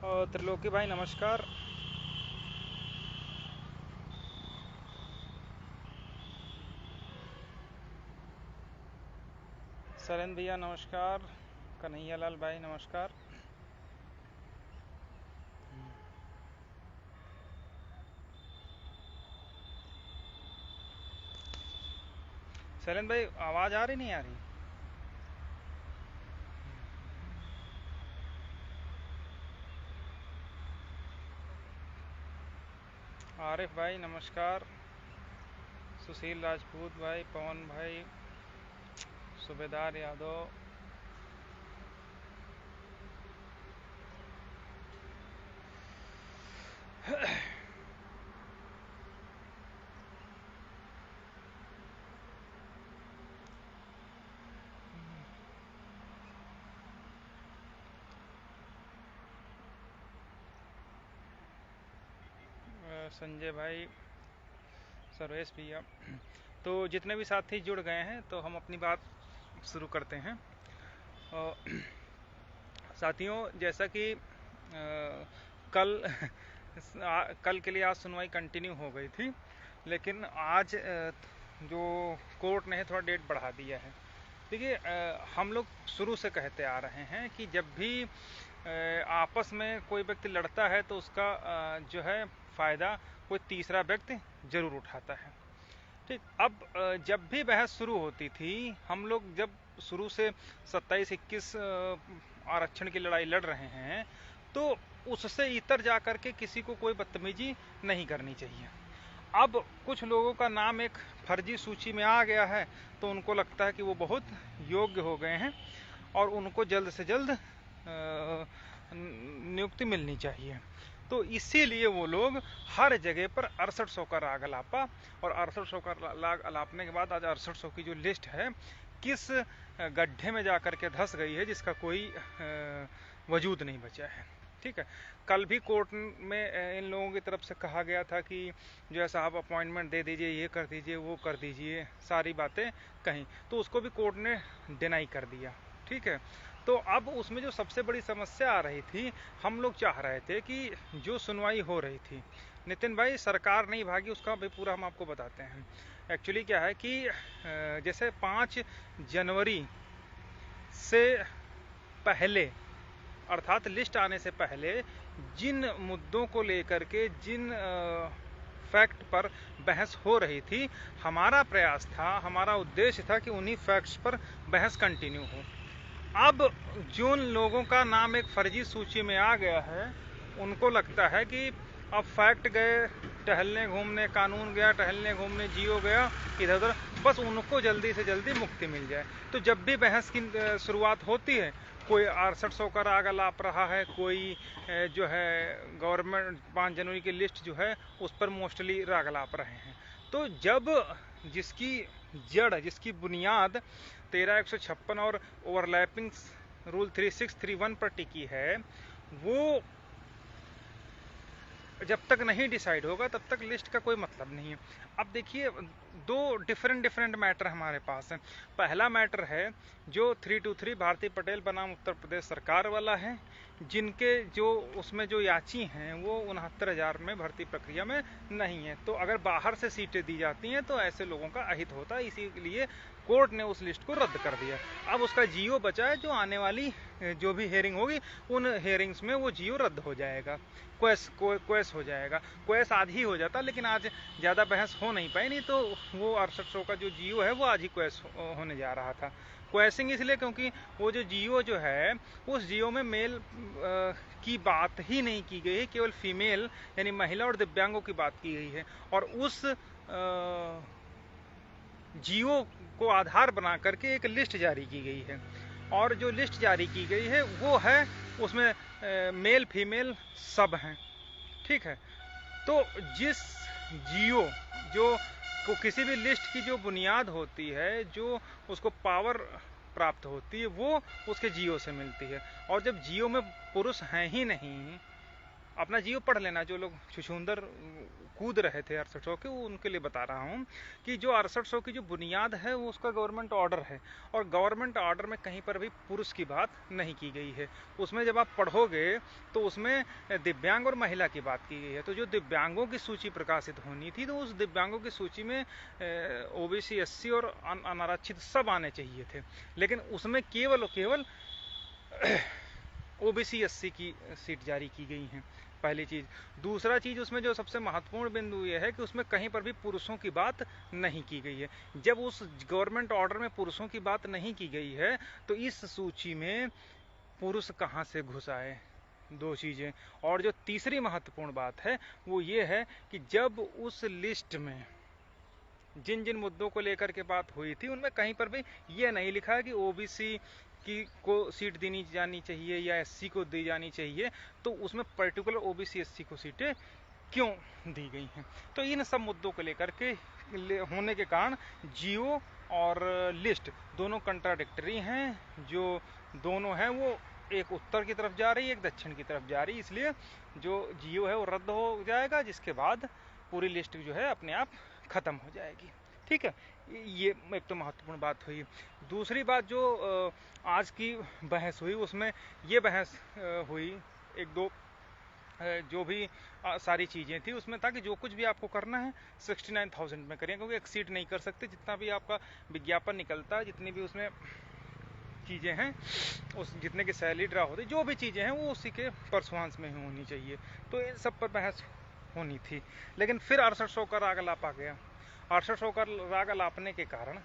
और त्रिलोकी भाई नमस्कार। सरेन भैया नमस्कार। कन्हैया लाल भाई नमस्कार। सरेन भाई आवाज़ आ रही नहीं आ रही? आरिफ भाई नमस्कार। सुशील राजपूत भाई, पवन भाई, सूबेदार यादव। संजय भाई, सर्वेश भैया। तो जितने भी साथी जुड़ गए हैं तो हम अपनी बात शुरू करते हैं। साथियों, जैसा कि कल कल के लिए आज सुनवाई कंटिन्यू हो गई थी, लेकिन आज जो कोर्ट ने थोड़ा डेट बढ़ा दिया है। देखिए, हम लोग शुरू से कहते आ रहे हैं कि जब भी आपस में कोई व्यक्ति लड़ता है तो उसका जो है फ़ायदा कोई तीसरा व्यक्ति जरूर उठाता है। ठीक, अब जब भी बहस शुरू होती थी, हम लोग जब शुरू से 27-21 आरक्षण की लड़ाई लड़ रहे हैं, तो उससे इतर जा कर के किसी को कोई बदतमीजी नहीं करनी चाहिए। अब कुछ लोगों का नाम एक फर्जी सूची में आ गया है, तो उनको लगता है कि वो बहुत योग्य हो गए हैं और उनको जल्द से जल्द नियुक्ति मिलनी चाहिए। तो इसीलिए वो लोग हर जगह पर 6800 का राग अलापा, और 6800 का राग अलापने के बाद आज 6800 की जो लिस्ट है किस गड्ढे में जाकर के धंस गई है जिसका कोई वजूद नहीं बचा है। ठीक है, कल भी कोर्ट में इन लोगों की तरफ से कहा गया था कि जो है साहब अपॉइंटमेंट दे दीजिए, ये कर दीजिए, वो कर दीजिए, सारी बातें कहीं, तो उसको भी कोर्ट ने डिनाई कर दिया। ठीक है, तो अब उसमें जो सबसे बड़ी समस्या आ रही थी, हम लोग चाह रहे थे कि जो सुनवाई हो रही थी, नितिन भाई सरकार नहीं भागी, उसका भी पूरा हम आपको बताते हैं। एक्चुअली क्या है कि जैसे 5 जनवरी से पहले, अर्थात लिस्ट आने से पहले जिन मुद्दों को लेकर के, जिन फैक्ट पर बहस हो रही थी, हमारा प्रयास था, हमारा उद्देश्य था कि उन्हीं फैक्ट्स पर बहस कंटिन्यू हो। अब जिन लोगों का नाम एक फर्जी सूची में आ गया है, उनको लगता है कि अब फैक्ट गए टहलने घूमने, कानून गया टहलने घूमने, जियो गया इधर उधर, बस उनको जल्दी से जल्दी मुक्ति मिल जाए। तो जब भी बहस की शुरुआत होती है, कोई 6800 का राग अलाप रहा है, कोई जो है गवर्नमेंट 5 जनवरी की लिस्ट जो है उस पर मोस्टली राग अलाप रहे हैं। तो जब जिसकी जड़, जिसकी बुनियाद 13(156) और ओवरलैपिंग रूल 3631 पर टिकी है, वो जब तक नहीं डिसाइड होगा तब तक लिस्ट का कोई मतलब नहीं है। अब देखिए, दो डिफरेंट मैटर हमारे पास हैं। पहला मैटर है जो 323 भारती पटेल बनाम उत्तर प्रदेश सरकार वाला है, जिनके जो उसमें जो याची हैं वो 69,000 में भर्ती प्रक्रिया में नहीं है। तो अगर बाहर से सीटें दी जाती हैं तो ऐसे लोगों का अहित होता है, इसीलिए कोर्ट ने उस लिस्ट को रद्द कर दिया। अब उसका जीओ बचा है, जो आने वाली जो भी हेयरिंग होगी उन हेयरिंग्स में वो जीओ रद्द हो जाएगा, क्वेस हो जाएगा। क्वेस आज ही हो जाता, लेकिन आज ज़्यादा बहस हो नहीं पाई, नहीं तो वो 6800 का जो जीओ है वो आज ही क्वेस होने जा रहा था। क्वेसिंग इसलिए क्योंकि वो जो जीओ जो है, उस जीओ में मेल की बात ही नहीं की गई है, केवल फीमेल यानी महिला और दिव्यांगों की बात की गई है। और उस जीओ को आधार बना करके एक लिस्ट जारी की गई है, और जो लिस्ट जारी की गई है वो है, उसमें मेल फीमेल सब हैं। ठीक है, तो जिस जीओ जो को किसी भी लिस्ट की जो बुनियाद होती है, जो उसको पावर प्राप्त होती है, वो उसके जीओ से मिलती है। और जब जीओ में पुरुष हैं ही नहीं, अपना जीव पढ़ लेना, जो लोग छुछुंदर कूद रहे थे 6800 के, वो उनके लिए बता रहा हूँ कि जो 6800 की जो बुनियाद है वो उसका गवर्नमेंट ऑर्डर है, और गवर्नमेंट ऑर्डर में कहीं पर भी पुरुष की बात नहीं की गई है। उसमें जब आप पढ़ोगे तो उसमें दिव्यांग और महिला की बात की गई है। तो जो दिव्यांगों की सूची प्रकाशित होनी थी, तो उस दिव्यांगों की सूची में ओबीसी, एससी और अनारक्षित सब आने चाहिए थे, लेकिन उसमें केवल और केवल ओबीसी, एससी की सीट जारी की गई हैं, पहली चीज। दूसरा चीज, उसमें जो सबसे महत्वपूर्ण बिंदु ये है कि उसमें कहीं पर भी पुरुषों की बात नहीं की गई है। जब उस गवर्नमेंट ऑर्डर में पुरुषों की बात नहीं की गई है, तो इस सूची में पुरुष कहां से घुस आए? दो चीजें। और जो तीसरी महत्वपूर्ण बात है वो ये है कि जब उस लिस्ट में जिन जिन मुद्दों को लेकर के बात हुई थी, उनमें कहीं पर भी ये नहीं लिखा है कि ओबीसी की को सीट देनी जानी चाहिए या एससी को दी जानी चाहिए, तो उसमें पर्टिकुलर ओबीसी, एससी को सीटें क्यों दी गई हैं। तो इन सब मुद्दों को लेकर के होने के कारण जियो और लिस्ट दोनों कंट्राडिक्टरी हैं। जो दोनों हैं वो एक उत्तर की तरफ जा रही है, एक दक्षिण की तरफ जा रही है। इसलिए जो जियो है वो रद्द हो जाएगा, जिसके बाद पूरी लिस्ट जो है अपने आप खत्म हो जाएगी। ठीक है, ये एक तो महत्वपूर्ण बात हुई। दूसरी बात, जो आज की बहस हुई उसमें ये बहस हुई, एक दो जो भी सारी चीज़ें थी उसमें था कि जो कुछ भी आपको करना है 69,000 में करें, क्योंकि एक्सीड नहीं कर सकते। जितना भी आपका विज्ञापन निकलता है, जितनी भी उसमें चीज़ें हैं, उस जितने की सैलरी ड्रा होती, जो भी चीज़ें हैं वो उसी के परसुआंस में ही होनी चाहिए। तो इन सब पर बहस होनी थी। लेकिन फिर 6800 का राग अलाप आ गया। 6800 का राग अलापने के कारण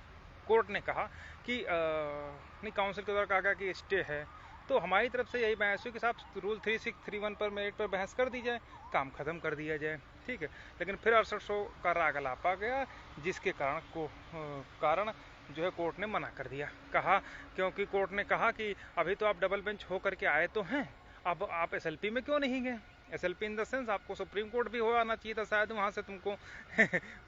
कोर्ट ने कहा कि नहीं, काउंसिल के द्वारा कहा गया कि स्टे है। तो हमारी तरफ से यही बहस हुई कि साहब रूल 3631 पर मेरिट पर बहस कर दी जाए, काम खत्म कर दिया जाए। ठीक है, लेकिन फिर 6800 का राग अलाप आ गया, जिसके कारण जो है कोर्ट ने मना कर दिया। कहा, क्योंकि कोर्ट ने कहा कि अभी तो आप डबल बेंच हो करके आए तो हैं, अब आप एसएलपी में क्यों नहीं गए? एसएलपी इन द सेंस आपको सुप्रीम कोर्ट भी हो आना चाहिए था, शायद वहाँ से तुमको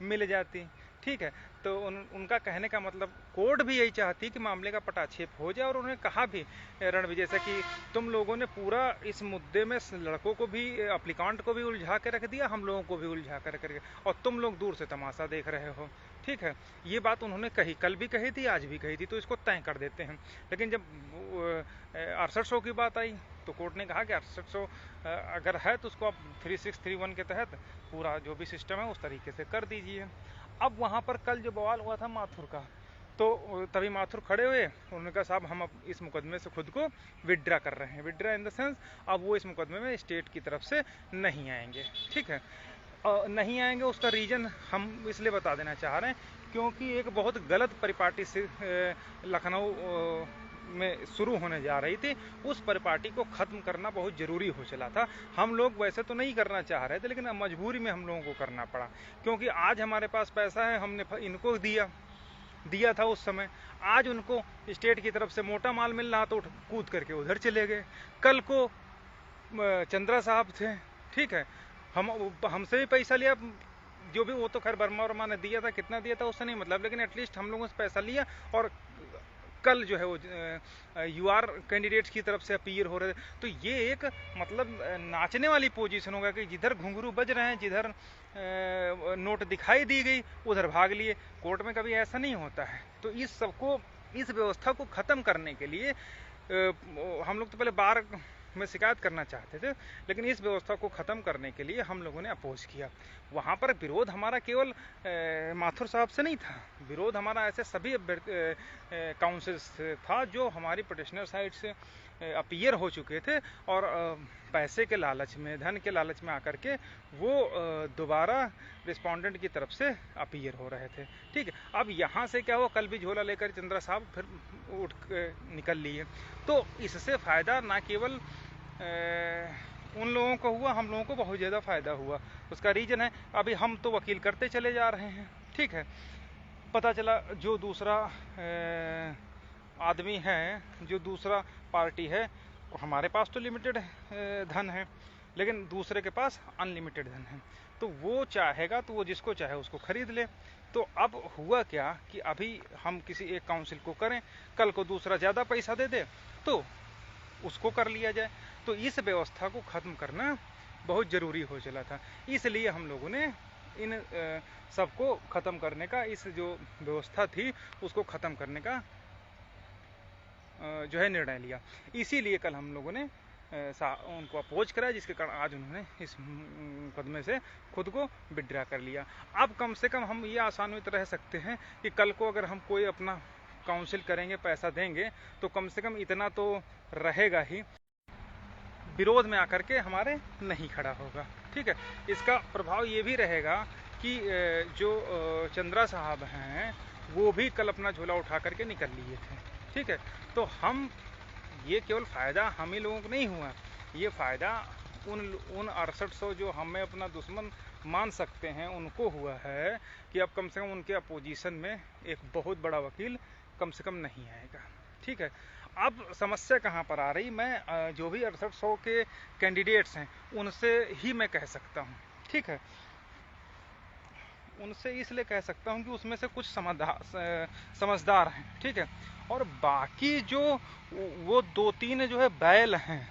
मिल जाती। ठीक है, तो उनका कहने का मतलब कोर्ट भी यही चाहती कि मामले का पटाक्षेप हो जाए। और उन्होंने कहा भी रणविजय से कि तुम लोगों ने पूरा इस मुद्दे में लड़कों को भी, अप्लीकांट को भी उलझा के रख दिया, हम लोगों को भी उलझा कर रख दिया, और तुम लोग दूर से तमाशा देख रहे हो। ठीक है, ये बात उन्होंने कही, कल भी कही थी, आज भी कही थी, तो इसको तय कर देते हैं। लेकिन जब 6800 की बात आई तो कोर्ट ने कहा कि 6800 अगर है तो उसको आप 3631 के तहत पूरा जो भी सिस्टम है उस तरीके से कर दीजिए। अब वहाँ पर कल जो बवाल हुआ था माथुर का, तो तभी माथुर खड़े हुए, उन्होंने कहा साहब हम अब इस मुकदमे से खुद को विड्रा कर रहे हैं। विड्रा इन द सेंस अब वो इस मुकदमे में स्टेट की तरफ से नहीं आएंगे। ठीक है, नहीं आएंगे, उसका रीज़न हम इसलिए बता देना चाह रहे हैं क्योंकि एक बहुत गलत परिपाटी से लखनऊ में शुरू होने जा रही थी, उस परिपाटी को ख़त्म करना बहुत ज़रूरी हो चला था। हम लोग वैसे तो नहीं करना चाह रहे थे, लेकिन मजबूरी में हम लोगों को करना पड़ा, क्योंकि आज हमारे पास पैसा है, हमने इनको दिया था उस समय। आज उनको स्टेट की तरफ से मोटा माल मिल रहा तो कूद करके उधर चले गए। कल को चंद्रा साहब थे, ठीक है, हमसे भी पैसा लिया, जो भी, वो तो खैर वर्मा ने दिया था, कितना दिया था उससे नहीं मतलब, लेकिन एटलीस्ट हम लोगों से पैसा लिया। और कल जो है वो यूआर कैंडिडेट्स की तरफ से अपीयर हो रहे थे। तो ये एक मतलब नाचने वाली पोजीशन होगा कि जिधर घुंघरू बज रहे हैं, जिधर नोट दिखाई दी गई उधर भाग लिए। कोर्ट में कभी ऐसा नहीं होता है। तो इस व्यवस्था को ख़त्म करने के लिए हम लोग तो पहले बार में शिकायत करना चाहते थे, लेकिन इस व्यवस्था को ख़त्म करने के लिए हम लोगों ने अपोज किया। वहाँ पर विरोध हमारा केवल माथुर साहब से नहीं था, विरोध हमारा ऐसे सभी काउंसिल से था जो हमारी पिटिशनर साइड से अपीयर हो चुके थे, और पैसे के लालच में, धन के लालच में आकर के वो दोबारा रिस्पोंडेंट की तरफ से अपीयर हो रहे थे। ठीक है, अब यहाँ से क्या हुआ, कल भी झोला लेकर चंद्रा साहब फिर उठ निकल लिए। तो इससे फ़ायदा ना केवल उन लोगों को हुआ, हम लोगों को बहुत ज़्यादा फ़ायदा हुआ। उसका रीज़न है, अभी हम तो वकील करते चले जा रहे हैं। ठीक है, पता चला जो दूसरा आदमी है, जो दूसरा पार्टी है, हमारे पास तो लिमिटेड धन है, लेकिन दूसरे के पास अनलिमिटेड धन है। तो वो चाहेगा तो वो जिसको चाहे उसको खरीद ले। तो अब हुआ क्या कि अभी हम किसी एक काउंसिल को करें, कल को दूसरा ज़्यादा पैसा दे दे तो उसको कर लिया जाए। तो इस व्यवस्था को ख़त्म करना बहुत ज़रूरी हो चला था। इसलिए हम लोगों ने इन सबको ख़त्म करने का, इस जो व्यवस्था थी उसको ख़त्म करने का जो है निर्णय लिया। इसीलिए कल हम लोगों ने उनको अपोज करा, जिसके कारण आज उन्होंने इस मुकदमे से खुद को विड्रा कर लिया। अब कम से कम हम ये आशान्वित रह सकते हैं कि कल को अगर हम कोई अपना काउंसिल करेंगे, पैसा देंगे, तो कम से कम इतना तो रहेगा ही, विरोध में आकर के हमारे नहीं खड़ा होगा। ठीक है, इसका प्रभाव ये भी रहेगा कि जो चंद्रा साहब हैं वो भी कल अपना झोला उठा करके निकल लिए थे। ठीक है, तो हम ये केवल फ़ायदा हम ही लोगों को नहीं हुआ, ये फ़ायदा उन 6800 जो हमें अपना दुश्मन मान सकते हैं उनको हुआ है कि अब कम से कम उनके अपोजिशन में एक बहुत बड़ा वकील कम से कम नहीं आएगा। ठीक है, अब समस्या कहाँ पर आ रही, मैं जो भी 6800 के कैंडिडेट्स हैं उनसे ही मैं कह सकता हूँ। ठीक है, उनसे इसलिए कह सकता हूँ कि उसमें से कुछ समझदार हैं। ठीक है, और बाकी जो वो 2-3 जो है बैल हैं,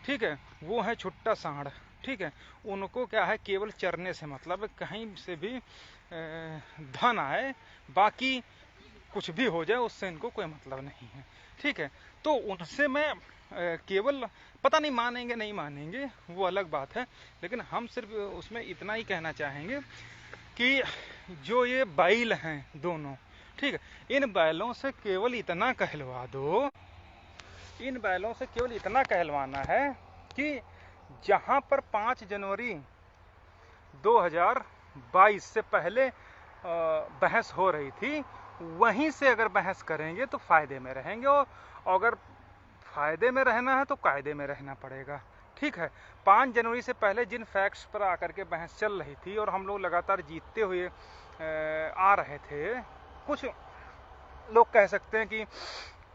ठीक है, वो है छुट्टा सांड। ठीक है, उनको क्या है, केवल चरने से मतलब, कहीं से भी धन आए, बाकी कुछ भी हो जाए उससे इनको कोई मतलब नहीं है। ठीक है, तो उनसे मैं केवल, पता नहीं मानेंगे नहीं मानेंगे वो अलग बात है, लेकिन हम सिर्फ उसमें इतना ही कहना चाहेंगे कि जो ये बैल हैं दोनों, ठीक है, इन बैलों से केवल इतना कहलवा दो, इन बैलों से केवल इतना कहलवाना है कि जहां पर 5 जनवरी 2022 से पहले बहस हो रही थी, वहीं से अगर बहस करेंगे तो फायदे में रहेंगे, और अगर फायदे में रहना है तो कायदे में रहना पड़ेगा। ठीक है, 5 जनवरी से पहले जिन फैक्ट्स पर आकर के बहस चल रही थी और हम लोग लगातार जीतते हुए आ रहे थे, कुछ लोग कह सकते हैं कि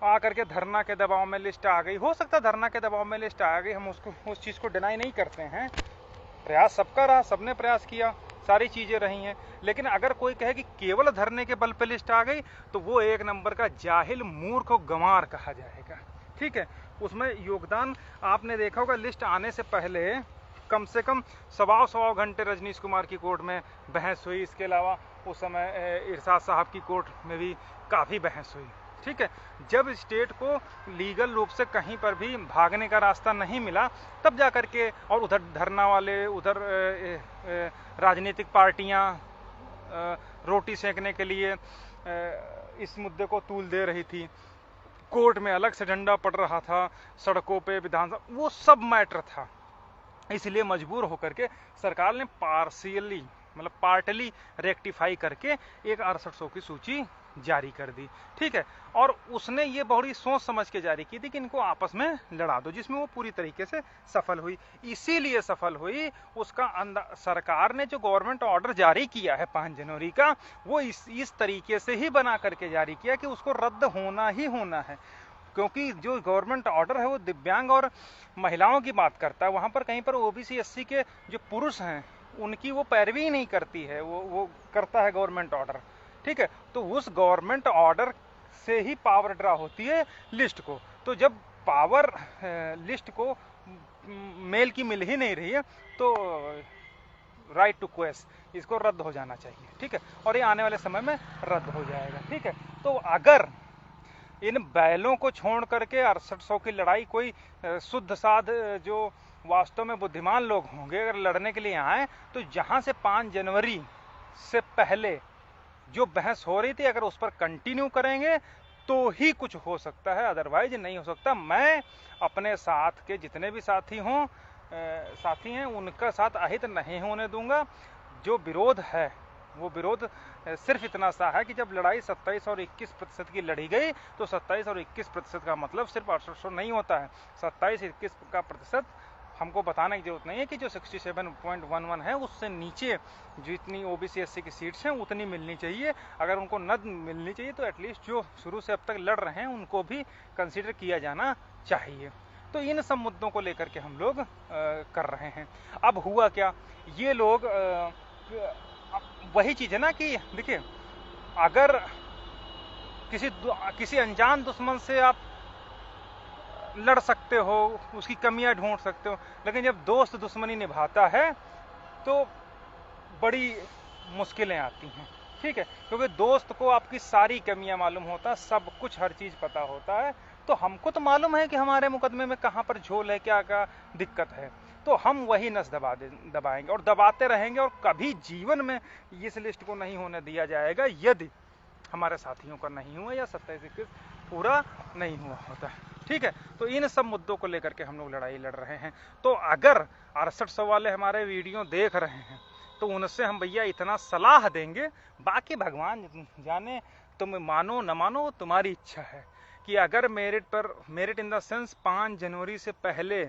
आकर के धरना के दबाव में लिस्ट आ गई, हो सकता है धरना के दबाव में लिस्ट आ गई, हम उसको उस चीज़ को डिनाई नहीं करते हैं, प्रयास सबका रहा, सबने प्रयास किया, सारी चीज़ें रही हैं, लेकिन अगर कोई कहे कि केवल धरने के बल पे लिस्ट आ गई तो वो एक नंबर का जाहिल, मूर्ख और गंवार कहा जाएगा। ठीक है, उसमें योगदान आपने देखा होगा, लिस्ट आने से पहले कम से कम सवा घंटे रजनीश कुमार की कोर्ट में बहस हुई, इसके अलावा उस समय इरशाद साहब की कोर्ट में भी काफ़ी बहस हुई। ठीक है, जब स्टेट को लीगल रूप से कहीं पर भी भागने का रास्ता नहीं मिला, तब जा कर के, और उधर धरना वाले, उधर राजनीतिक पार्टियां रोटी सेकने के लिए इस मुद्दे को तूल दे रही थी, कोर्ट में अलग से डंडा पड़ रहा था, सड़कों पे, विधानसभा, वो सब मैटर था। इसलिए मजबूर होकर के सरकार ने पार्शियली, मतलब पार्टली रेक्टिफाई करके एक 6800 की सूची जारी कर दी। ठीक है, और उसने ये बड़ी सोच समझ के जारी की थी कि इनको आपस में लड़ा दो, जिसमें वो पूरी तरीके से सफल हुई। इसीलिए सफल हुई, उसका सरकार ने जो गवर्नमेंट ऑर्डर जारी किया है 5 जनवरी का, वो इस तरीके से ही बना करके जारी किया कि उसको रद्द होना ही होना है, क्योंकि जो गवर्नमेंट ऑर्डर है वो दिव्यांग और महिलाओं की बात करता है, वहां पर कहीं पर ओबीसी एससी के जो पुरुष हैं उनकी वो पैरवी नहीं करती है, वो करता है गवर्नमेंट ऑर्डर। ठीक है, तो उस गवर्नमेंट ऑर्डर से ही पावर ड्रा होती है लिस्ट को, तो जब पावर लिस्ट को मेल की मिल ही नहीं रही है तो राइट टू क्वेश्चन, इसको रद्द हो जाना चाहिए। ठीक है, और ये आने वाले समय में रद्द हो जाएगा। ठीक है, तो अगर इन बैलों को छोड़ करके 6800 की लड़ाई कोई शुद्ध साध जो वास्तव में बुद्धिमान लोग होंगे अगर लड़ने के लिए आए, तो जहां से 5 जनवरी से पहले जो बहस हो रही थी अगर उस पर कंटिन्यू करेंगे तो ही कुछ हो सकता है, अदरवाइज नहीं हो सकता। मैं अपने साथ के जितने भी साथी हैं उनका साथ अहित नहीं होने दूंगा। जो विरोध है वो विरोध सिर्फ इतना सा है कि जब लड़ाई 27 और 21% की लड़ी गई तो 27 और 21% का मतलब सिर्फ 6800 नहीं होता है। 27-21 का प्रतिशत हमको बताने की जरूरत नहीं है कि जो 67.11 है उससे नीचे जितनी ओबीसी एससी की सीट्स हैं उतनी मिलनी चाहिए। अगर उनको न मिलनी चाहिए तो एटलीस्ट जो शुरू से अब तक लड़ रहे हैं उनको भी कंसीडर किया जाना चाहिए। तो इन सब मुद्दों को लेकर के हम लोग कर रहे हैं। अब हुआ क्या, ये लोग वही चीज है ना कि देखिए, अगर किसी अनजान दुश्मन से आप लड़ सकते हो, उसकी कमियां ढूंढ सकते हो, लेकिन जब दोस्त दुश्मनी निभाता है तो बड़ी मुश्किलें आती हैं। ठीक है, क्योंकि दोस्त को आपकी सारी कमियां मालूम होता है, सब कुछ हर चीज पता होता है। तो हमको तो मालूम है कि हमारे मुकदमे में कहां पर झोल है, क्या क्या दिक्कत है, तो हम वही नस दबाएंगे और दबाते रहेंगे, और कभी जीवन में इस लिस्ट को नहीं होने दिया जाएगा यदि हमारे साथियों का नहीं हुआ या 27-21 पूरा नहीं हुआ होता। ठीक है, तो इन सब मुद्दों को लेकर के हम लोग लड़ाई लड़ रहे हैं। तो अगर 6800 वाले हमारे वीडियो देख रहे हैं तो उनसे हम भैया इतना सलाह देंगे, बाकी भगवान जाने, तुम मानो न मानो तुम्हारी इच्छा है, कि अगर मेरिट इन द सेंस 5 जनवरी से पहले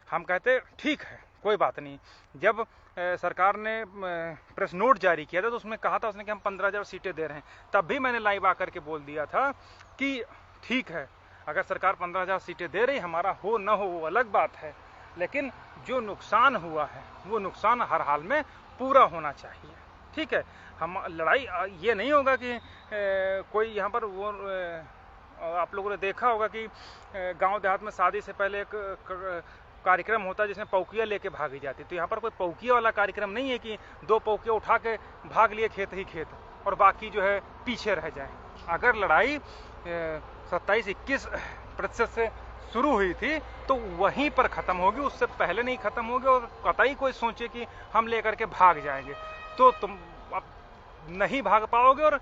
हम कहते ठीक है कोई बात नहीं। जब सरकार ने प्रेस नोट जारी किया था तो उसमें कहा था उसने कि हम 15,000 सीटें दे रहे हैं, तब भी मैंने लाइव आकर के बोल दिया था कि ठीक है, अगर सरकार 15,000 सीटें दे रही, हमारा हो न हो वो अलग बात है, लेकिन जो नुकसान हुआ है वो नुकसान हर हाल में पूरा होना चाहिए। ठीक है, हम लड़ाई ये नहीं होगा कि कोई यहाँ पर वो आप लोगों ने देखा होगा कि गांव देहात में शादी से पहले एक कार्यक्रम होता है जिसमें पौकिया लेके भागी जाती, तो यहाँ पर कोई पौकिया वाला कार्यक्रम नहीं है कि 2 पौकिया उठा के भाग लिए खेत ही खेत और बाकी जो है पीछे रह जाए। अगर लड़ाई 27-21% से शुरू हुई थी तो वहीं पर खत्म होगी, उससे पहले नहीं खत्म होगी। और कतई कोई सोचे कि हम लेकर के भाग जाएंगे तो तुम अब नहीं भाग पाओगे और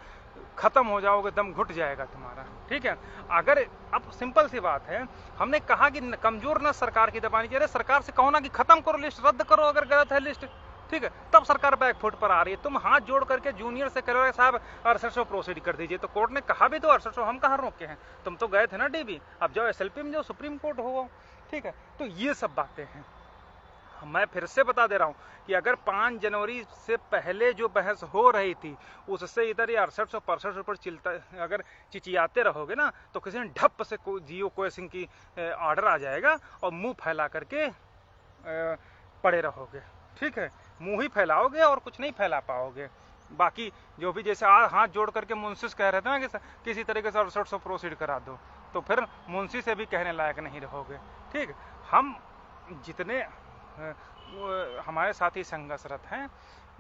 खत्म हो जाओगे, दम घुट जाएगा तुम्हारा। ठीक है, अगर अब सिंपल सी बात है, हमने कहा कि कमजोर ना सरकार की दबानी चाहिए, सरकार से कहो ना कि खत्म करो लिस्ट, रद्द करो अगर गलत है लिस्ट। ठीक है, तब सरकार बैकफुट पर आ रही है। तुम हाथ जोड़ करके जूनियर से कह रहे साहब 6800 प्रोसीड कर दीजिए, तो कोर्ट ने कहा भी तो 6800, हम कहाँ रोके हैं, तुम तो गए थे ना डीबी, अब जाओ एसएलपी में, जाओ सुप्रीम कोर्ट हो। ठीक है, तो ये सब बातें हैं। मैं फिर से बता दे रहा हूं कि अगर 5 जनवरी से पहले जो बहस हो रही थी उससे इधर ये 6800 पर चिल्ता अगर चिचियाते रहोगे ना तो किसी ने ढप से जियो कोचिंग की ऑर्डर आ जाएगा और मुंह फैला करके पड़े रहोगे। ठीक है, मुंह ही फैलाओगे और कुछ नहीं फैला पाओगे। बाकी जो भी जैसे हाथ जोड़ करके मुंशी कह रहे थे ना कि किसी तरीके से 6800 प्रोसीड करा दो, तो फिर मुंशी से भी कहने लायक नहीं रहोगे। ठीक, हम जितने हमारे साथी संघर्षरत हैं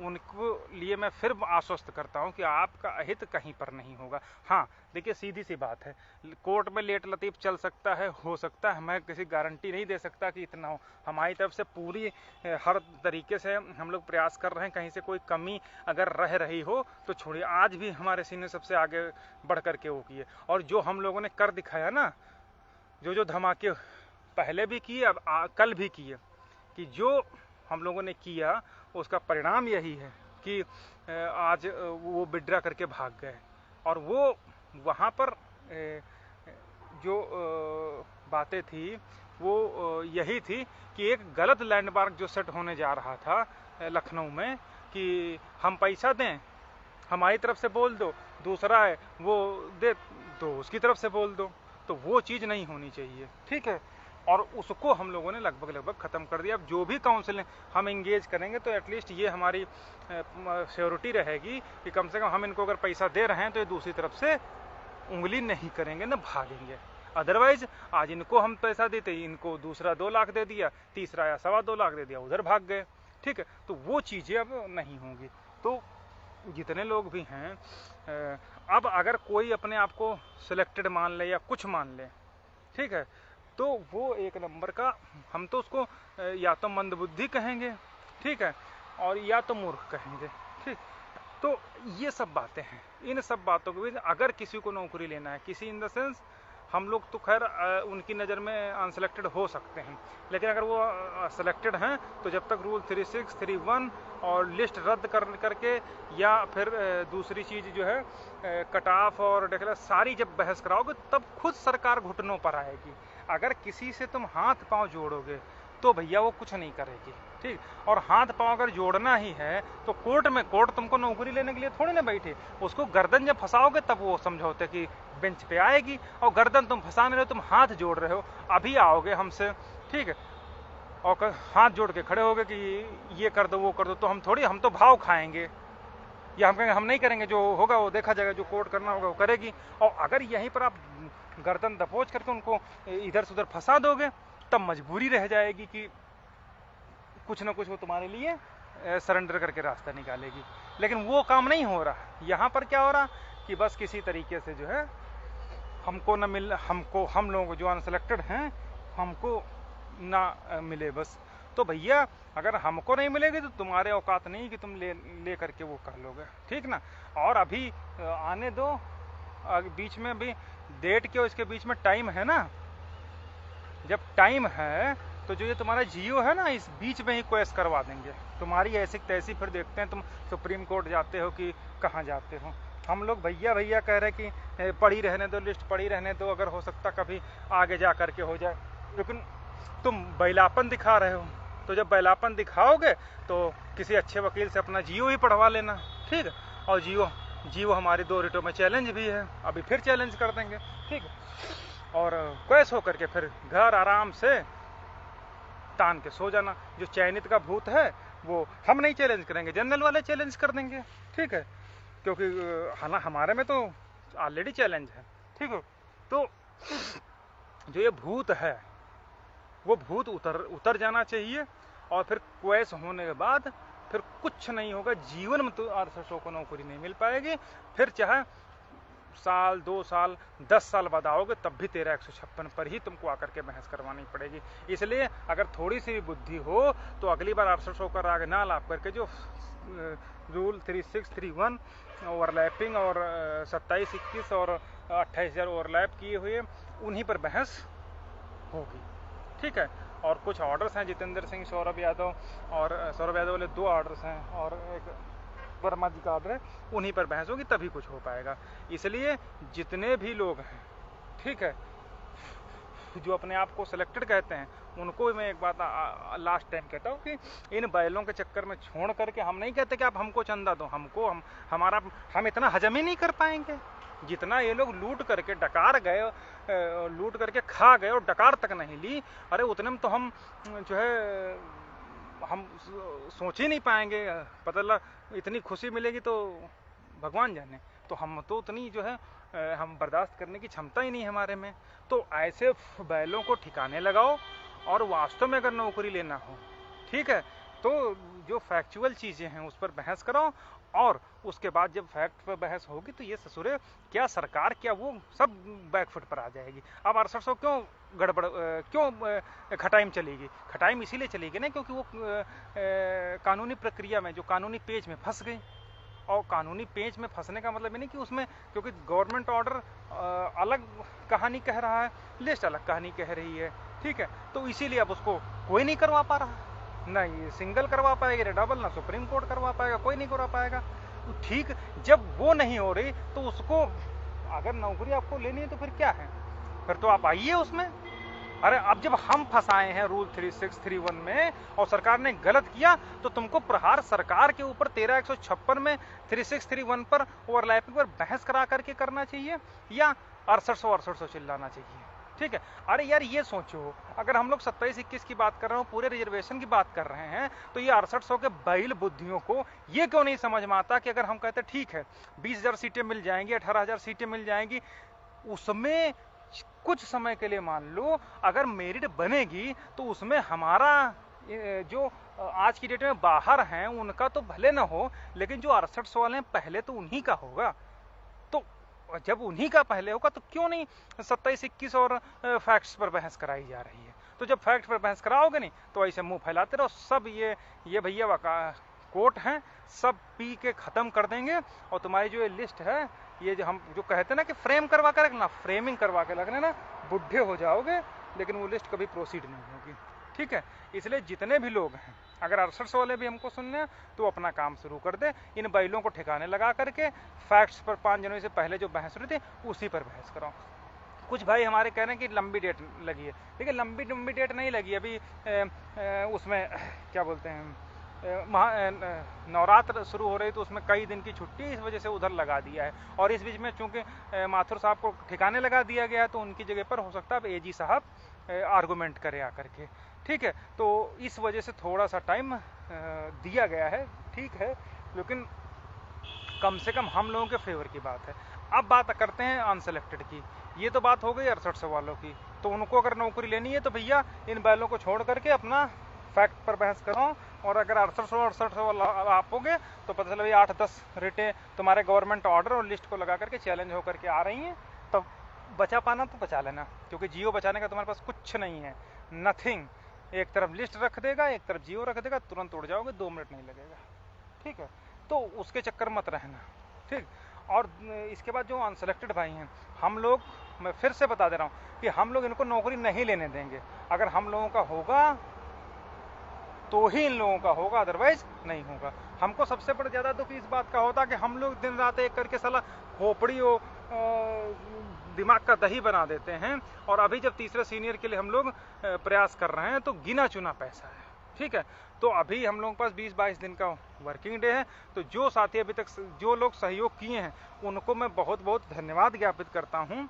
उनको लिए मैं फिर आश्वस्त करता हूं कि आपका अहित कहीं पर नहीं होगा। हाँ देखिए, सीधी सी बात है, कोर्ट में लेट लतीफ चल सकता है, हो सकता है, मैं किसी गारंटी नहीं दे सकता कि इतना हो। हमारी तरफ से पूरी हर तरीके से हम लोग प्रयास कर रहे हैं, कहीं से कोई कमी अगर रह रही हो तो छोड़िए। आज भी हमारे सीनियर सबसे आगे बढ़ करके वो किए, और जो हम लोगों ने कर दिखाया ना, जो धमाके पहले भी किए अब कल भी किए, कि जो हम लोगों ने किया उसका परिणाम यही है कि आज वो विड्रा करके भाग गए। और वो वहाँ पर जो बातें थी वो यही थी कि एक गलत लैंडमार्क जो सेट होने जा रहा था लखनऊ में, कि हम पैसा दें, हमारी तरफ से बोल दो, दूसरा है वो दे दो, उसकी तरफ से बोल दो, तो वो चीज़ नहीं होनी चाहिए। ठीक है, और उसको हम लोगों ने लगभग ख़त्म कर दिया। अब जो भी काउंसिल हम एंगेज करेंगे तो एटलीस्ट ये हमारी श्योरिटी रहेगी कि कम से कम हम इनको अगर पैसा दे रहे हैं तो ये दूसरी तरफ से उंगली नहीं करेंगे, न भागेंगे। अदरवाइज आज इनको हम पैसा देते, इनको दूसरा 2 लाख दे दिया, तीसरा या 2.25 लाख दे दिया, उधर भाग गए। ठीक है, तो वो चीज़ें अब नहीं होंगी। तो जितने लोग भी हैं, अब अगर कोई अपने आप को सिलेक्टेड मान ले या कुछ मान ले, ठीक है, तो वो एक नंबर का, हम तो उसको या तो मंदबुद्धि कहेंगे, ठीक है, और या तो मूर्ख कहेंगे। ठीक, तो ये सब बातें हैं। इन सब बातों के बीच अगर किसी को नौकरी लेना है, किसी इन द सेंस हम लोग तो खैर उनकी नज़र में अनसेलेक्टेड हो सकते हैं, लेकिन अगर वो सेलेक्टेड हैं तो जब तक रूल 36, 31 और लिस्ट रद्द करके या फिर दूसरी चीज़ जो है कट ऑफ और डिक्लेयर सारी जब बहस कराओगे तब खुद सरकार घुटनों पर आएगी। अगर किसी से तुम हाथ पांव जोड़ोगे तो भैया वो कुछ नहीं करेगी। ठीक, और हाथ पांव अगर जोड़ना ही है तो कोर्ट तुमको नौकरी लेने के लिए थोड़ी ना बैठे, उसको गर्दन जब फंसाओगे तब वो समझौते की बेंच पे आएगी। और गर्दन तुम फंसा नहीं रहे हो, तुम हाथ जोड़ रहे हो, अभी आओगे हमसे, ठीक है, और हाथ जोड़ के खड़े होगे कि ये कर दो वो कर दो, तो हम तो भाव खाएंगे। या हम कहेंगे हम नहीं करेंगे, जो होगा वो देखा जाएगा, जो कोर्ट करना होगा वो करेगी। और अगर यहीं पर आप गर्दन दबोच करके उनको इधर से उधर फंसा दोगे, तब मजबूरी रह जाएगी कि कुछ ना कुछ वो तुम्हारे लिए सरेंडर करके रास्ता निकालेगी। लेकिन वो काम नहीं हो रहा। यहाँ पर क्या हो रहा कि बस किसी तरीके से जो है हमको न मिल, हमको, हम लोगों जो अनसेलेक्टेड हैं हमको ना मिले बस। तो भैया अगर हमको नहीं मिलेगी तो तुम्हारे औकात नहीं कि तुम ले करके वो कर लोगे, ठीक ना। और अभी आने दो, बीच में भी डेट के इसके बीच में टाइम है ना। जब टाइम है तो जो ये तुम्हारा जियो है ना, इस बीच में ही क्वेस करवा देंगे तुम्हारी ऐसी तैसी। फिर देखते हैं तुम सुप्रीम कोर्ट जाते हो कि कहाँ जाते हो। हम लोग भैया भैया कह रहे कि पड़ी रहने दो, लिस्ट पड़ी रहने दो, अगर हो सकता कभी आगे जा करके हो जाए। लेकिन तुम बैलापन दिखा रहे हो, तो जब बैलापन दिखाओगे तो किसी अच्छे वकील से अपना जियो ही पढ़वा लेना, ठीक है। और जियो हमारी 2 रिटों में चैलेंज भी है, अभी फिर चैलेंज कर देंगे, ठीक है। और क्वेस होकर के फिर घर आराम से तान के सो जाना। जो चयनित का भूत है वो हम नहीं चैलेंज करेंगे, जनरल वाले चैलेंज कर देंगे, ठीक है। क्योंकि हमारे में तो ऑलरेडी चैलेंज है, ठीक है। तो जो ये भूत है वो भूत उतर जाना चाहिए। और फिर क्वेस होने के बाद फिर कुछ नहीं होगा, जीवन में तो आरएसएस को नौकरी नहीं मिल पाएगी। फिर चाहे साल 2 साल 10 साल बाद आओगे तब भी 13 156 पर ही तुमको आकर के बहस करवानी पड़ेगी। इसलिए अगर थोड़ी सी भी बुद्धि हो तो अगली बार आरएसएस का राग ना लाभ करके जो रूल 3631 ओवरलैपिंग और 27 21 और 28,000 ओवरलैप किए हुए उन्हीं पर बहस होगी, ठीक है। और कुछ ऑर्डर्स हैं जितेंद्र सिंह, सौरभ यादव वाले 2 ऑर्डर्स हैं और एक वर्मा जी का ऑर्डर है, उन्हीं पर बहस होगी तभी कुछ हो पाएगा। इसलिए जितने भी लोग हैं, ठीक है, जो अपने आप को सिलेक्टेड कहते हैं, उनको मैं एक बात लास्ट टाइम कहता हूँ कि इन बैलों के चक्कर में छोड़ करके, हम नहीं कहते कि आप हमको चंदा दो, हम इतना हजम ही नहीं कर पाएंगे जितना ये लोग लूट करके डकार गए, लूट करके खा गए और डकार तक नहीं ली। अरे उतने में तो हम जो है हम सोच ही नहीं पाएंगे। पता लगा इतनी खुशी मिलेगी तो भगवान जाने। तो हम तो उतनी जो है हम बर्दाश्त करने की क्षमता ही नहीं हमारे में। तो ऐसे बैलों को ठिकाने लगाओ और वास्तव में अगर नौकरी लेना हो, ठीक है, तो जो फैक्चुअल चीजें हैं उस पर बहस कराओ। और उसके बाद जब फैक्ट पर बहस होगी तो ये ससुरे क्या सरकार क्या वो सब बैकफुट पर आ जाएगी। अब 6800 क्यों खटाई में चलेगी? खटाई में इसीलिए चलेगी ना क्योंकि वो कानूनी प्रक्रिया में, जो कानूनी पेज में फंस गई। और कानूनी पेज में फंसने का मतलब ये नहीं कि उसमें, क्योंकि गवर्नमेंट ऑर्डर अलग कहानी कह रहा है, लिस्ट अलग कहानी कह रही है, ठीक है। तो इसीलिए अब उसको कोई नहीं करवा पा रहा, ना ये सिंगल करवा पाएगा, ना डबल, ना सुप्रीम कोर्ट करवा पाएगा, कोई नहीं करवा पाएगा। तो ठीक, जब वो नहीं हो रही तो उसको, अगर नौकरी आपको लेनी है तो फिर क्या है, फिर तो आप आइए उसमें। अरे अब जब हम फंसाए हैं रूल 3631 में और सरकार ने गलत किया तो तुमको प्रहार सरकार के ऊपर 13 में 3631 पर ओवरलैपिंग पर बहस करा करके करना चाहिए या 6800 चिल्लाना चाहिए, ठीक है। अरे यार ये सोचो, अगर हम लोग 27-21 की बात कर रहे हो, पूरे रिजर्वेशन की बात कर रहे हैं, तो ये 6800 के बैल बुद्धियों को ये क्यों नहीं समझ में आता कि अगर हम कहते ठीक है 20,000 सीटें मिल जाएंगी, 18,000 सीटें मिल जाएंगी, उसमें कुछ समय के लिए मान लो अगर मेरिट बनेगी तो उसमें हमारा जो आज की डेट में बाहर हैं उनका तो भले ना हो, लेकिन जो 6800 वाले हैं पहले तो उन्हीं का होगा। तो जब उन्हीं का पहले होगा तो क्यों नहीं 27-21 और फैक्ट्स पर बहस कराई जा रही है। तो जब फैक्ट्स पर बहस कराओगे नहीं तो ऐसे मुंह फैलाते रहो, सब ये भैया कोर्ट हैं, सब पी के खत्म कर देंगे। और तुम्हारी जो ये लिस्ट है, ये जो हम जो कहते हैं ना कि फ्रेम करवा कर रखना, फ्रेमिंग करवा के रखना ना, बुढ़े हो जाओगे लेकिन वो लिस्ट कभी प्रोसीड नहीं होगी, ठीक है। इसलिए जितने भी लोग हैं, अगर 6800 वाले भी हमको सुनने हैं तो अपना काम शुरू कर दे, इन बैलों को ठिकाने लगा करके फैक्ट्स पर 5 जनवरी से पहले जो बहस हुई थी उसी पर बहस कराओ। कुछ भाई हमारे कह रहे हैं कि लंबी डेट लगी है, देखिए लंबी डेट नहीं लगी अभी, उसमें क्या बोलते हैं, नवरात्र शुरू हो रही तो उसमें कई दिन की छुट्टी, इस वजह से उधर लगा दिया है। और इस बीच में चूंकि माथुर साहब को ठिकाने लगा दिया गया है तो उनकी जगह पर हो सकता है एजी साहब आर्गुमेंट करे आकर के, ठीक है। तो इस वजह से थोड़ा सा टाइम दिया गया है, ठीक है। लेकिन कम से कम हम लोगों के फेवर की बात है। अब बात करते हैं अनसेलेक्टेड की। ये तो बात हो गई 6800 वालों की। तो उनको अगर नौकरी लेनी है तो भैया इन बैलों को छोड़ करके अपना फैक्ट पर बहस करो, और अगर 6800 आपोगे तो पता चला भाई 8-10 रेटें तुम्हारे गवर्नमेंट ऑर्डर और लिस्ट को लगा करके चैलेंज होकर के आ रही हैं, तब बचा पाना तो बचा लेना, क्योंकि जियो बचाने का तुम्हारे पास कुछ नहीं है, नथिंग। एक तरफ लिस्ट रख देगा, एक तरफ जियो रख देगा, तुरंत उड़ जाओगे, 2 मिनट नहीं लगेगा, ठीक है। तो उसके चक्कर मत रहना, ठीक। और इसके बाद जो अनसेलेक्टेड भाई हैं, हम लोग, मैं फिर से बता दे रहा हूँ कि हम लोग इनको नौकरी नहीं लेने देंगे। अगर हम लोगों का होगा तो ही इन लोगों का होगा, अदरवाइज नहीं होगा। हमको सबसे बड़ा ज्यादा दुख इस बात का होता कि हम लोग दिन रात एक करके साला खोपड़ी और दिमाग का दही बना देते हैं, और अभी जब तीसरे सीनियर के लिए हम लोग प्रयास कर रहे हैं तो गिना चुना पैसा है, ठीक है। तो अभी हम लोगों के पास 20-22 दिन का वर्किंग डे है। तो जो साथी अभी तक जो लोग सहयोग किए हैं उनको मैं बहुत बहुत धन्यवाद ज्ञापित करता हूँ,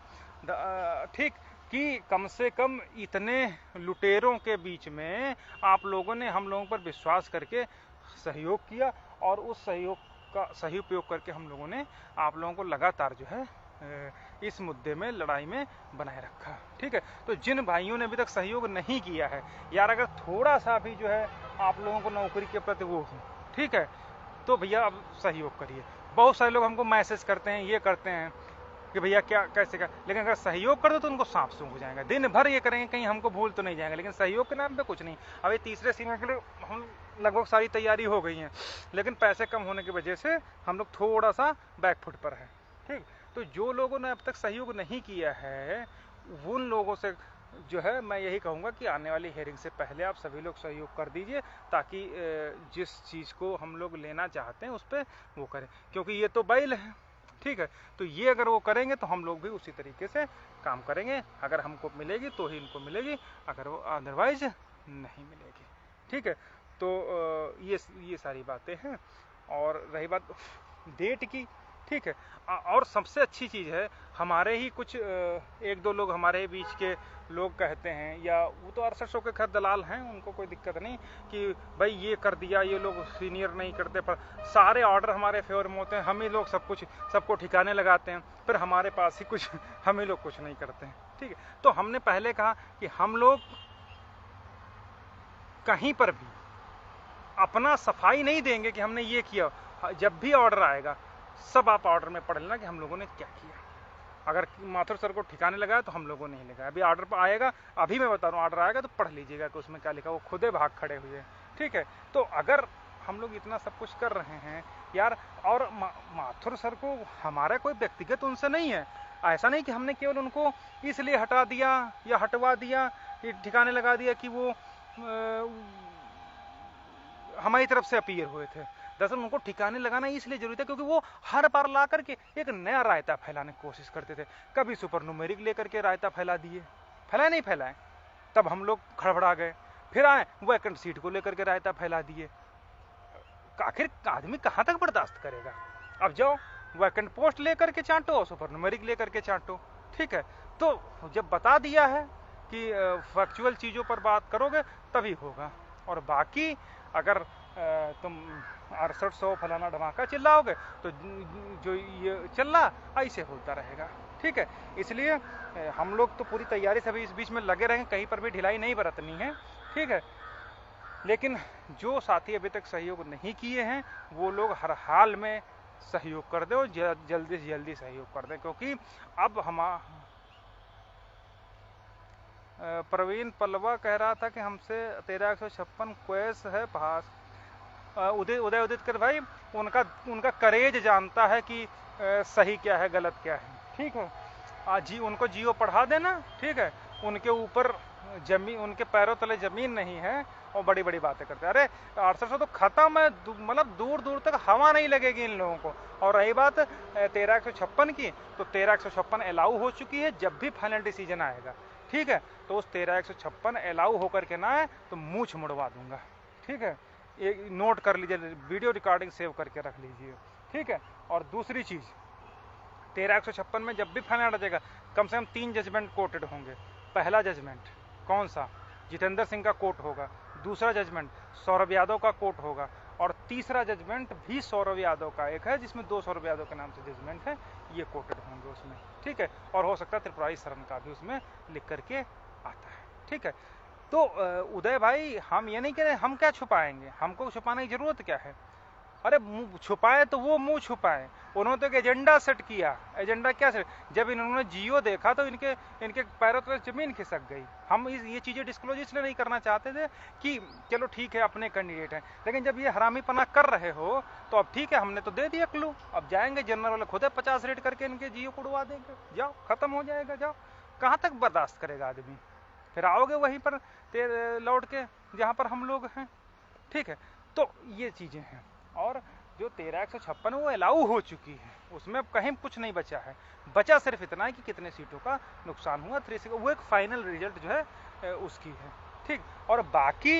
ठीक, कि कम से कम इतने लुटेरों के बीच में आप लोगों ने हम लोगों पर विश्वास करके सहयोग किया, और उस सहयोग का सही उपयोग करके हम लोगों ने आप लोगों को लगातार जो है इस मुद्दे में, लड़ाई में बनाए रखा, ठीक है। तो जिन भाइयों ने अभी तक सहयोग नहीं किया है यार, अगर थोड़ा सा भी जो है आप लोगों को नौकरी के प्रति वो हो, ठीक है, तो भैया अब सहयोग करिए। बहुत सारे लोग हमको मैसेज करते हैं, ये करते हैं कि भैया क्या कैसे का, लेकिन अगर सहयोग कर दो तो उनको सांप सूंघ जाएगा। दिन भर ये करेंगे, कहीं हमको भूल तो नहीं जाएंगे, लेकिन सहयोग के नाम पे कुछ नहीं। अब ये तीसरे सीनियर के लिए हम लगभग सारी तैयारी हो गई है, लेकिन पैसे कम होने की वजह से हम लोग थोड़ा सा बैकफुट पर है, ठीक। तो जो लोगों ने अब तक सहयोग नहीं किया है उन लोगों से जो है मैं यही कहूँगा कि आने वाली हेयरिंग से पहले आप सभी लोग सहयोग कर दीजिए, ताकि जिस चीज़ को हम लोग लेना चाहते हैं उस पर वो करें, क्योंकि ये तो बैल है, ठीक है। तो ये अगर वो करेंगे तो हम लोग भी उसी तरीके से काम करेंगे। अगर हमको मिलेगी तो ही इनको मिलेगी, अगर वो अदरवाइज नहीं मिलेगी, ठीक है। तो ये सारी बातें हैं। और रही बात डेट की, ठीक है। और सबसे अच्छी चीज़ है, हमारे ही कुछ 1-2 लोग हमारे बीच के लोग कहते हैं, या वो तो 6800 के खैर दलाल हैं, उनको कोई दिक्कत नहीं कि भाई ये कर दिया, ये लोग सीनियर नहीं करते, पर सारे ऑर्डर हमारे फेवर में होते हैं, हम ही लोग सब कुछ सबको ठिकाने लगाते हैं, फिर हमारे पास ही कुछ हम ही लोग कुछ नहीं करते हैं, ठीक है। तो हमने पहले कहा कि हम लोग कहीं पर भी अपना सफाई नहीं देंगे कि हमने ये किया। जब भी ऑर्डर आएगा सब आप ऑर्डर में पढ़ लेना कि हम लोगों ने क्या किया। अगर माथुर सर को ठिकाने लगाया तो हम लोगों ने ही लगाया। अभी ऑर्डर पर आएगा, अभी मैं बता रहा हूँ, ऑर्डर आएगा तो पढ़ लीजिएगा कि उसमें क्या लिखा, वो खुदे भाग खड़े हुए हैं, ठीक है। तो अगर हम लोग इतना सब कुछ कर रहे हैं यार, और माथुर सर को हमारा कोई व्यक्तिगत उनसे नहीं है, ऐसा नहीं कि हमने केवल उनको इसलिए हटा दिया या हटवा दिया, ठिकाने लगा दिया कि वो हमारी तरफ से अपीयर हुए थे। दरअसल उनको ठिकाने लगाना इसलिए जरूरी था क्योंकि वो हर बार ला करके एक नया रायता फैलाने की कोशिश करते थे। कभी सुपर न्यूमेरिक लेकर के रायता फैला दिए, फैलाए नहीं फैलाए, तब हम लोग खड़बड़ा गए। फिर आए वैकेंट सीट को लेकर के रायता फैला दिए। आखिर आदमी कहाँ तक बर्दाश्त करेगा। अब जाओ वैकेंट पोस्ट लेकर के चाटो, सुपर न्यूमेरिक लेकर के चाटो, ठीक है। तो जब बता दिया है कि फैक्चुअल चीजों पर बात करोगे तभी होगा, और बाकी अगर तुम 6800 फलाना धमाका चिल्लाओगे तो जो ये चिल्ला ऐसे होता रहेगा, ठीक है। इसलिए हम लोग तो पूरी तैयारी से अभी इस बीच में लगे रहेंगे, कहीं पर भी ढिलाई नहीं बरतनी है, ठीक है। लेकिन जो साथी अभी तक सहयोग नहीं किए हैं वो लोग हर हाल में सहयोग कर दे, और जल्दी से जल्दी सहयोग कर दे, क्योंकि अब प्रवीण पलवा कह रहा था कि हमसे 1356 क्वेस है पास। उदय उदितकर भाई, उनका करेज जानता है कि सही क्या है गलत क्या है, ठीक है। जी उनको जियो पढ़ा देना, ठीक है। उनके ऊपर जमीन, उनके पैरों तले जमीन नहीं है और बड़ी बड़ी बातें करते हैं। अरे 800 तो खत्म है, मतलब दूर दूर तक हवा नहीं लगेगी इन लोगों को। और रही बात 1356 की, तो 1356 अलाउ हो चुकी है। जब भी फाइनल डिसीजन आएगा, ठीक है, तो उस 1356 अलाउ होकर के ना है तो मूछ मुड़वा दूंगा, ठीक है। एक नोट कर लीजिए, वीडियो रिकॉर्डिंग सेव करके रख लीजिए, ठीक है। और दूसरी चीज 1356 में जब भी फाइनल आ जाएगा कम से कम 3 जजमेंट कोर्टेड होंगे। पहला जजमेंट कौन सा, जितेंद्र सिंह का कोर्ट होगा। दूसरा जजमेंट सौरभ यादव का कोर्ट होगा। और तीसरा जजमेंट भी सौरभ यादव का एक है, जिसमें 2 सौरभ यादव के नाम से जजमेंट है, ये कोटेड होंगे उसमें, ठीक है। और हो सकता है त्रिपुरारी शरण का भी उसमें लिख करके आता है, ठीक है। तो उदय भाई, हम ये नहीं कह रहे हम क्या छुपाएंगे, हमको छुपाने की जरूरत क्या है। अरे मुंह छुपाए तो वो मुंह छुपाए, उन्होंने तो एक एजेंडा सेट किया। एजेंडा क्या सेट, जब इन्होंने जियो देखा तो इनके पैरों तले जमीन खिसक गई। हम ये चीजें डिस्क्लोज इसलिए नहीं करना चाहते थे कि चलो ठीक है अपने कैंडिडेट हैं, लेकिन जब ये हरामीपना कर रहे हो तो अब ठीक है, हमने तो दे दिया क्लू, अब जाएंगे जनरल वाले खुद 50 रेट करके इनके जियो को उड़वा देंगे, जाओ खत्म हो जाएगा, जाओ। कहाँ तक बर्दाश्त करेगा आदमी, फिर आओगे वहीं पर लौट के जहां पर हम लोग हैं, ठीक है। तो ये चीजें हैं। और जो 13,156 वो अलाउ हो चुकी है, उसमें अब कहीं कुछ नहीं बचा है, बचा सिर्फ इतना है कि कितने सीटों का नुकसान हुआ, 3 वो एक फाइनल रिजल्ट जो है उसकी है, ठीक। और बाकी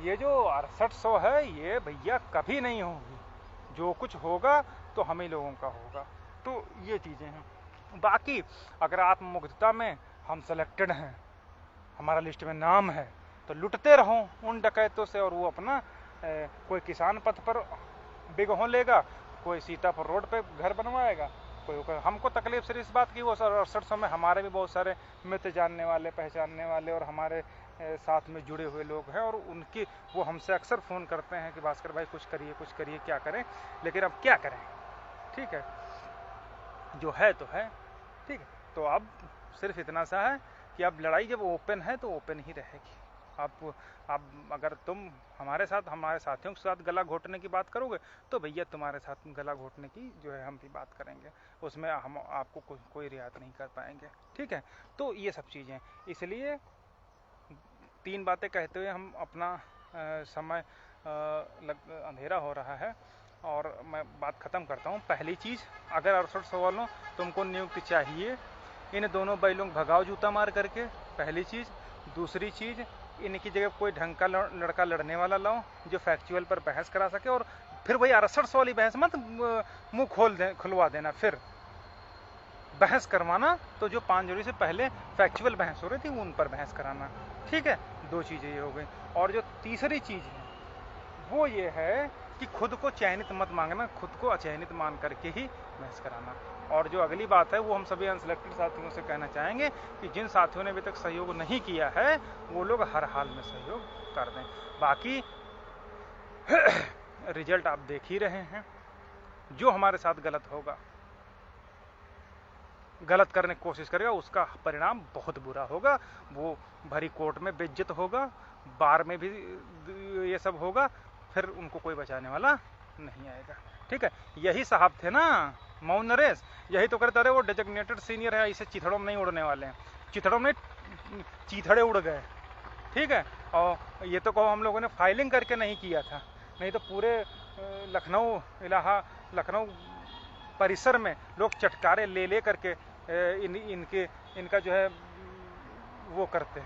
ये जो 6800 है, ये भैया कभी नहीं होगी, जो कुछ होगा तो हम ही लोगों का होगा। तो ये चीजें हैं। बाकी अगर आत्ममुग्धता में हम सेलेक्टेड हैं, हमारा लिस्ट में नाम है, तो लुटते रहो उन डकैतों से, और वो अपना कोई किसान पथ पर बिगहों लेगा, कोई सीतापुर रोड पे घर बनवाएगा, कोई। हमको तकलीफ सिर्फ इस बात की, वो 6800 में हमारे भी बहुत सारे मित्र, जानने वाले, पहचानने वाले और हमारे साथ में जुड़े हुए लोग हैं, और उनकी वो हमसे अक्सर फ़ोन करते हैं कि भास्कर भाई कुछ करिए, क्या करें। लेकिन अब क्या करें, ठीक है, जो है तो है, ठीक है। तो अब सिर्फ इतना सा है कि अब लड़ाई जब ओपन है तो ओपन ही रहेगी। अब अगर तुम हमारे साथियों के साथ गला घोटने की बात करोगे तो भैया तुम्हारे साथ गला घोटने की जो है हम भी बात करेंगे, उसमें हम आपको कोई रियायत नहीं कर पाएंगे, ठीक है। तो ये सब चीज़ें, इसलिए 3 बातें कहते हुए हम अपना समय अंधेरा हो रहा है और मैं बात ख़त्म करता हूँ। पहली चीज़, अगर 68 वालों तुमको नियुक्ति चाहिए, इन दोनों बैलों को भगाओ जूता मार करके, पहली चीज़। दूसरी चीज़, इनकी जगह कोई ढंग का लड़का लड़ने वाला लाओ जो फैक्चुअल पर बहस करा सके, और फिर वही 68 वाली बहस मत मुंह खुलवा देना, फिर बहस करवाना तो जो 5 जनवरी से पहले फैक्चुअल बहस हो रही थी उन पर बहस कराना, ठीक है। 2 चीज़ें ये हो गई। और जो तीसरी चीज़ है वो ये है कि खुद को चयनित मत मांगना, खुद को अचयनित मान करके ही बहस कराना। और जो अगली बात है वो हम सभी अनसिलेक्टेड साथियों से कहना चाहेंगे कि जिन साथियों ने अभी तक सहयोग नहीं किया है वो लोग हर हाल में सहयोग कर दें। बाकी रिजल्ट आप देख ही रहे हैं, जो हमारे साथ गलत होगा, गलत करने की कोशिश करेगा, उसका परिणाम बहुत बुरा होगा। वो भरी कोर्ट में बेइज्जत होगा, बार में भी ये सब होगा, फिर उनको कोई बचाने वाला नहीं आएगा, ठीक है। यही साहब थे ना मौन नरेश, यही तो करते, अरे वो डेजिग्नेटेड सीनियर है, इसे चिथड़ों में नहीं उड़ने वाले हैं, चिथड़ों में चीथड़े उड़ गए, ठीक है। और ये तो कहो हम लोगों ने फाइलिंग करके नहीं किया था, नहीं तो पूरे लखनऊ परिसर में लोग चटकारे ले करके इनका जो है वो करते,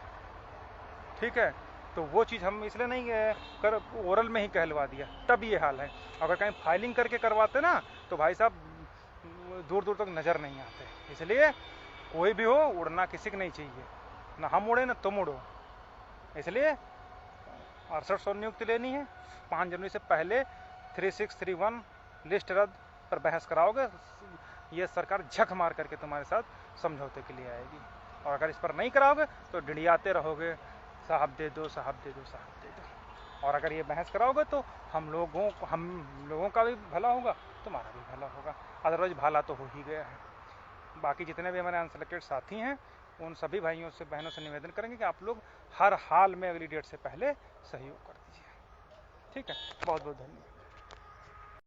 ठीक है। तो वो चीज़ हम इसलिए नहीं ओरल में ही कहलवा दिया, तब ये हाल है। अगर कहीं फाइलिंग करके करवाते ना तो भाई साहब दूर दूर तक नज़र नहीं आते। इसलिए कोई भी हो, उड़ना किसी को नहीं चाहिए, ना हम उड़े ना तुम उड़ो। इसलिए 6800 नियुक्ति लेनी है, 5 जनवरी से पहले 3631 लिस्ट रद्द पर बहस कराओगे, ये सरकार झक मार करके तुम्हारे साथ समझौते के लिए आएगी। और अगर इस पर नहीं कराओगे तो डिड़ियाते रहोगे, साहब दे दो, साहब दे दो, साहब दे दो। और अगर ये बहस कराओगे तो हम लोगों का भी भला होगा, तुम्हारा भी भला होगा, अदरवाइज भला तो हो ही गया है। बाकी जितने भी हमारे अनसेलेक्टेड साथी हैं उन सभी भाइयों से, बहनों से निवेदन करेंगे कि आप लोग हर हाल में अगली डेट से पहले सहयोग कर दीजिए, ठीक है। बहुत बहुत धन्यवाद।